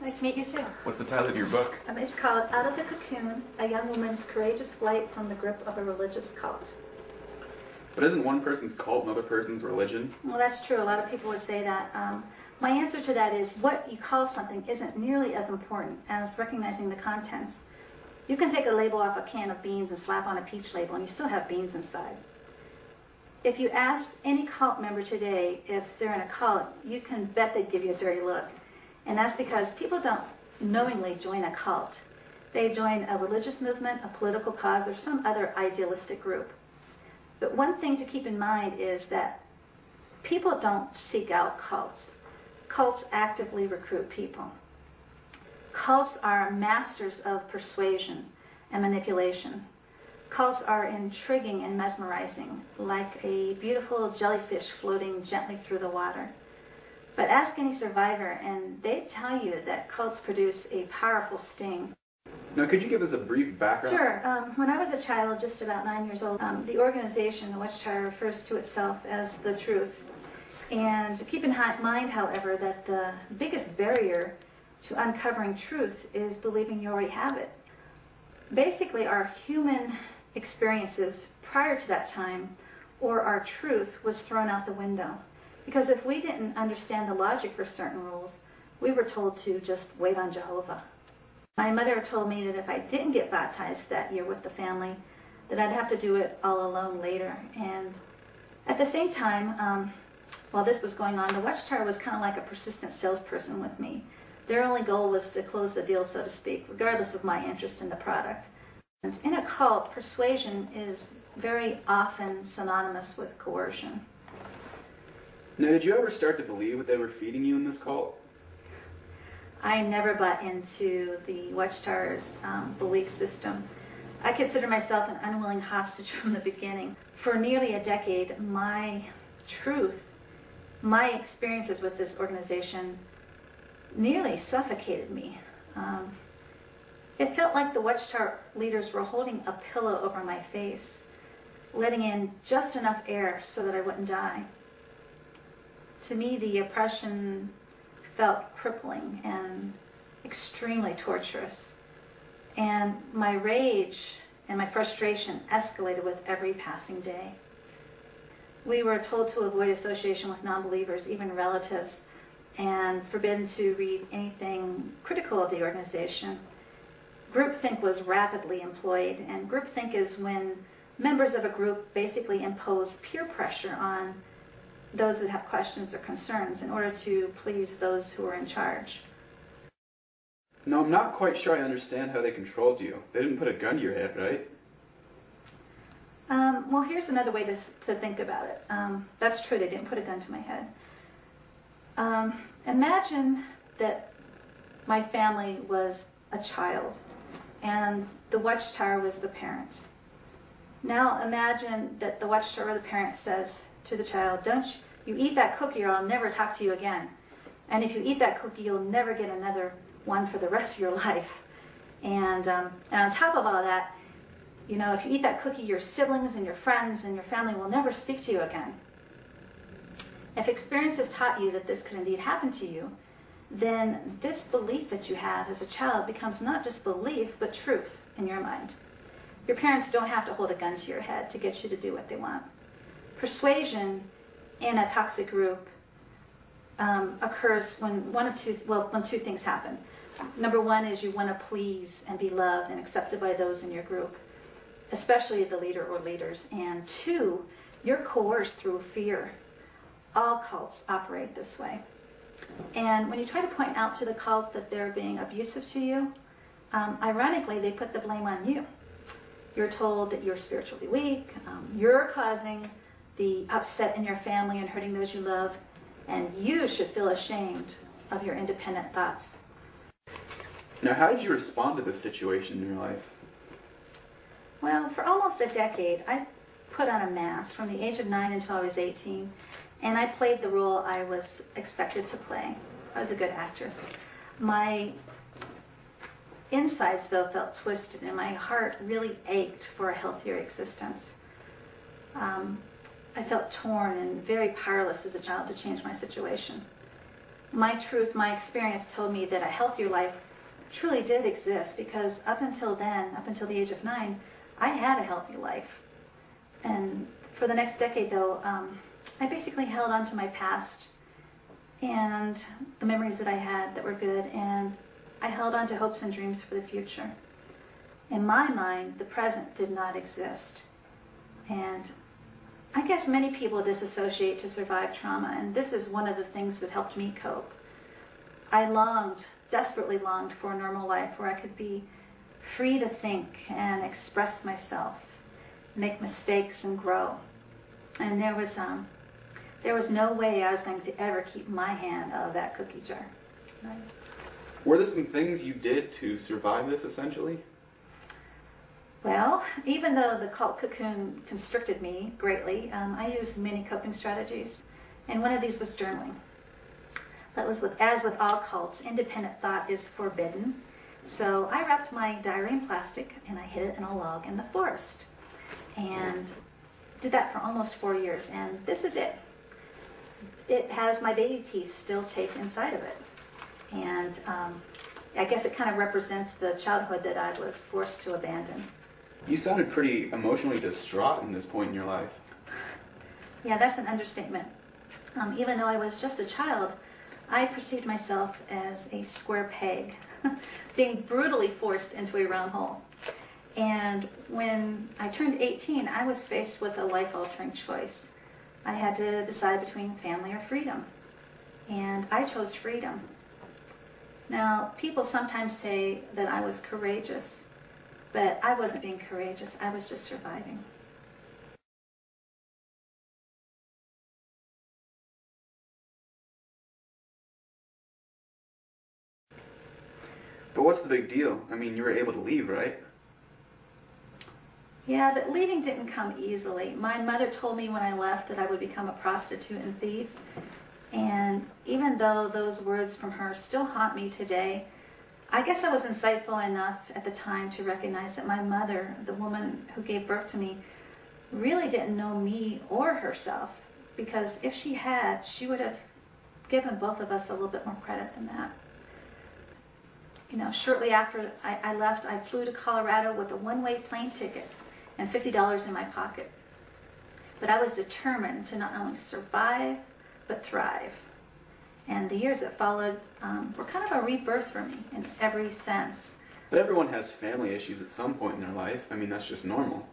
Nice to meet you too. What's the title of your book? It's called Out of the Cocoon, A Young Woman's Courageous Flight from the Grip of a Religious Cult. But isn't one person's cult another person's religion? Well, that's true. A lot of people would say that. My answer to that is what you call something isn't nearly as important as recognizing the contents. You can take a label off a can of beans and slap on a peach label and you still have beans inside. If you asked any cult member today if they're in a cult, you can bet they'd give you a dirty look. And that's because people don't knowingly join a cult. They join a religious movement, a political cause, or some other idealistic group. But one thing to keep in mind is that people don't seek out cults. Cults actively recruit people. Cults are masters of persuasion and manipulation. Cults are intriguing and mesmerizing, like a beautiful jellyfish floating gently through the water. But ask any survivor, and they'd tell you that cults produce a powerful sting. Now, could you give us a brief background? Sure. When I was a child, just about 9 years old, the organization, the Watchtower, refers to itself as the truth. And keep in mind, however, that the biggest barrier to uncovering truth is believing you already have it. Basically, our human experiences prior to that time, or our truth, was thrown out the window. Because if we didn't understand the logic for certain rules, we were told to just wait on Jehovah. My mother told me that if I didn't get baptized that year with the family, that I'd have to do it all alone later. And at the same time, while this was going on, the Watchtower was kind of like a persistent salesperson with me. Their only goal was to close the deal, so to speak, regardless of my interest in the product. And in a cult, persuasion is very often synonymous with coercion. Now, did you ever start to believe what they were feeding you in this cult? I never bought into the Watchtower's belief system. I consider myself an unwilling hostage from the beginning. For nearly a decade, my truth, my experiences with this organization nearly suffocated me. It felt like the Watchtower leaders were holding a pillow over my face, letting in just enough air so that I wouldn't die. To me, the oppression felt crippling and extremely torturous. And my rage and my frustration escalated with every passing day. We were told to avoid association with non-believers, even relatives, and forbidden to read anything critical of the organization. Groupthink was rapidly employed, and groupthink is when members of a group basically impose peer pressure on those that have questions or concerns in order to please those who are in charge. No, I'm not quite sure I understand how they controlled you. They didn't put a gun to your head, right? Well, here's another way to think about it. That's true, they didn't put a gun to my head. Imagine that my family was a child and the Watchtower was the parent. Now imagine that the Watchtower, the parent, says to the child, don't you eat that cookie or I'll never talk to you again. And if you eat that cookie, you'll never get another one for the rest of your life. And on top of all that, you know, if you eat that cookie, your siblings and your friends and your family will never speak to you again. If experience has taught you that this could indeed happen to you, then this belief that you have as a child becomes not just belief, but truth in your mind. Your parents don't have to hold a gun to your head to get you to do what they want. Persuasion in a toxic group occurs when when two things happen. Number one is you want to please and be loved and accepted by those in your group, especially the leader or leaders. And two, you're coerced through fear. All cults operate this way. And when you try to point out to the cult that they're being abusive to you, ironically, they put the blame on you. You're told that you're spiritually weak, you're causing the upset in your family and hurting those you love, and you should feel ashamed of your independent thoughts. Now, how did you respond to this situation in your life? Well, for almost a decade, I put on a mask from the age of 9 until I was 18, and I played the role I was expected to play. I was a good actress. My insides, though, felt twisted, and my heart really ached for a healthier existence. I felt torn and very powerless as a child to change my situation. my truth, my experience told me that a healthier life truly did exist, because up until then, up until the age of 9, I had a healthy life. And for the next decade, though, I basically held on to my past and the memories that I had that were good, and I held on to hopes and dreams for the future. In my mind, the present did not exist. And I guess many people disassociate to survive trauma, and this is one of the things that helped me cope. I longed, desperately longed for a normal life where I could be free to think and express myself, make mistakes and grow. And there was no way I was going to ever keep my hand out of that cookie jar. Right? Were there some things you did to survive this, essentially? Well, even though the cult cocoon constricted me greatly, I used many coping strategies, and one of these was journaling. That was as with all cults, independent thought is forbidden. So I wrapped my diary in plastic and I hid it in a log in the forest, and did that for almost 4 years. And this is it. It has my baby teeth still taped inside of it, and I guess it kind of represents the childhood that I was forced to abandon. You sounded pretty emotionally distraught in this point in your life. Yeah, that's an understatement. Even though I was just a child, I perceived myself as a square peg, being brutally forced into a round hole. And when I turned 18, I was faced with a life-altering choice. I had to decide between family or freedom, and I chose freedom. Now, people sometimes say that I was courageous, but I wasn't being courageous, I was just surviving. But what's the big deal? I mean, you were able to leave, right? Yeah, but leaving didn't come easily. My mother told me when I left that I would become a prostitute and thief. And even though those words from her still haunt me today, I guess I was insightful enough at the time to recognize that my mother, the woman who gave birth to me, really didn't know me or herself. Because if she had, she would have given both of us a little bit more credit than that. You know, shortly after I left, I flew to Colorado with a one-way plane ticket and $50 in my pocket. But I was determined to not only survive, but thrive. And the years that followed were kind of a rebirth for me in every sense. But everyone has family issues at some point in their life. I mean, that's just normal.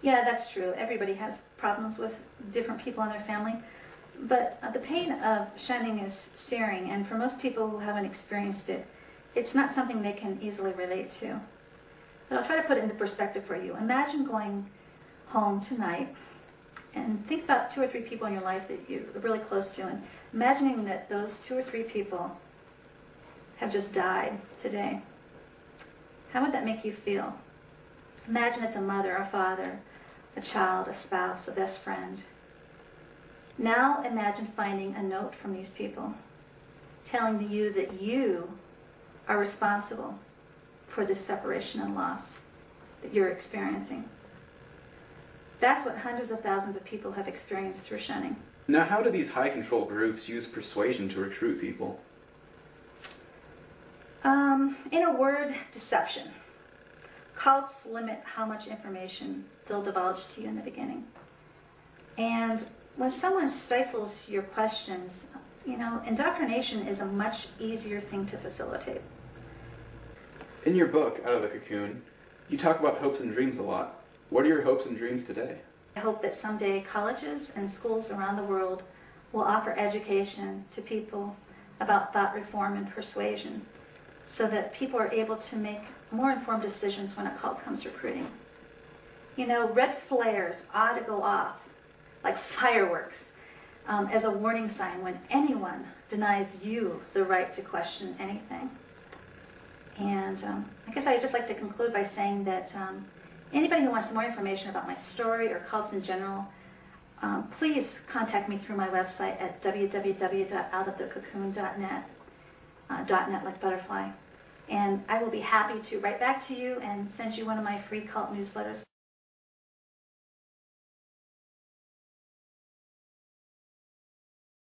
Yeah, that's true. Everybody has problems with different people in their family. But the pain of shunning is searing, and for most people who haven't experienced it, it's not something they can easily relate to. But I'll try to put it into perspective for you. Imagine going home tonight and think about 2 or 3 people in your life that you're really close to, and imagining that those 2 or 3 people have just died today. How would that make you feel? Imagine it's a mother, a father, a child, a spouse, a best friend. Now imagine finding a note from these people telling you that you are responsible for this separation and loss that you're experiencing. That's what hundreds of thousands of people have experienced through shunning. Now, how do these high control groups use persuasion to recruit people? In a word, deception. Cults limit how much information they'll divulge to you in the beginning. And when someone stifles your questions, you know, indoctrination is a much easier thing to facilitate. In your book, Out of the Cocoon, you talk about hopes and dreams a lot. What are your hopes and dreams today? I hope that someday colleges and schools around the world will offer education to people about thought reform and persuasion, so that people are able to make more informed decisions when a cult comes recruiting. You know, red flares ought to go off like fireworks as a warning sign when anyone denies you the right to question anything. And I guess I'd just like to conclude by saying that anybody who wants some more information about my story or cults in general, please contact me through my website at www.outofthecocoon.net, .net like butterfly. And I will be happy to write back to you and send you one of my free cult newsletters.